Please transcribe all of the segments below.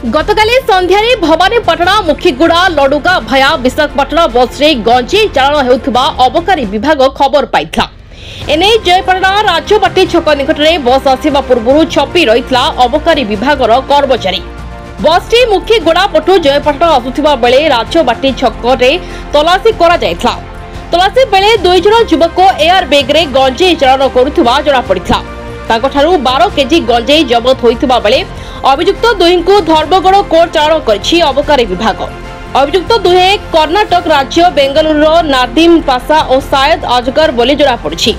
गतकाली संध्यारे भवानीपाटना मुखीगुड़ा लडुगा भया विशाखापाटना बस रे गंजेई चालाण हेउथिबा अबकारी विभाग खबर पाइथिला। एने जयपाटना राज्यबाटी छक निकट में बस आसवा पूर्व छपी रही अबकारी विभाग कर्मचारी। बसटी मुखीगुड़ा पटु जयपाटना आसुथिबा बेले राज्यबाटी छक तलासी करा जायथिला। तलासी बेले 2 जण युवक एयर बैग रे गंजेई चालाण करुथिबा जणा पड़िथिला। तांकठारु 12 केजी गंजेई जबत होइथिबा बेले अभियुक्त दुई को धर्मगढ़ कोर्ट चालाण करिछि अबकारी विभाग। अभियुक्त दुहे कर्णाटक राज्य बेंगलुरु नादिम पासा और शायद अजगर बोली जणा पड़िछि।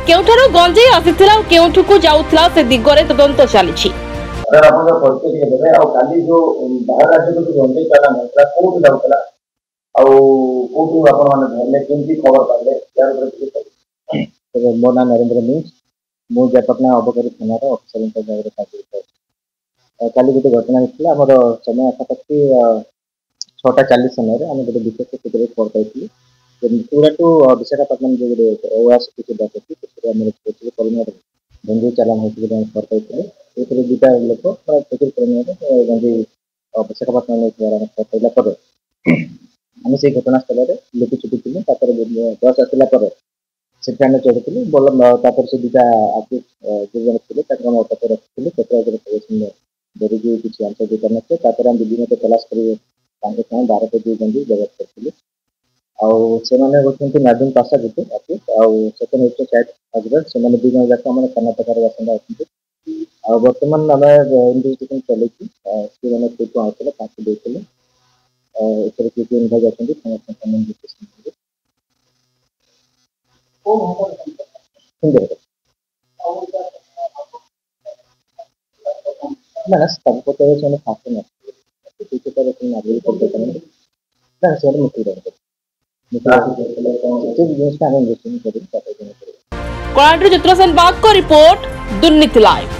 केउठारु गंजेई आसिथिला और केउठुकु जाउथिला से दिगरे तदंत चालिछि। सर आपन परिचय के देबे आ काली जो बाहर राज्य को गंजेई चालाण होतला कोठ जाउतला आ कोठु आपन माने धरले केमती खबर पाइले यार प्रति तो मो नाम नरेंद्र मिस मो जयपाटना अबकारी थाना रो ऑफिसर के जगह रे कार्य करछि। काली गोटे घटना होता आमर समय आखापाखि 6:40 समय आम गोटे विशेष सूत्र खबर पाई पूरा टू विशाखापाटना जो गोटे ओआस परिमाण गंजेई चालाण होती खबर पाई दुटा लोक प्रचुर परिमाण गंजेई विशाखापाटना खबर पाइला आम से घटनास्थल में लुकी छुटी बस आसला से चढ़ुलू बोल से दुटा आर्टिस्ट जो जन थे रखी धरिकी किसी आंसर दे पार नए आम विभिन्न तलाश कर 12 केजी गंजेई जबत करें नादिम पासा गुटे आर्टिस्ट सेकेंड होते शायद अजगर से 2 जन जाक कर्णाटक बासिंदा अच्छा बर्तमान आम इन्वेस्टिगेशन चलती सी मैंने कौटू आते देते इन्भाइज अच्छा ना सब से फास्ट कोलांट्री चित्रसेन बाग को रिपोर्ट दुर्नीति लाइव।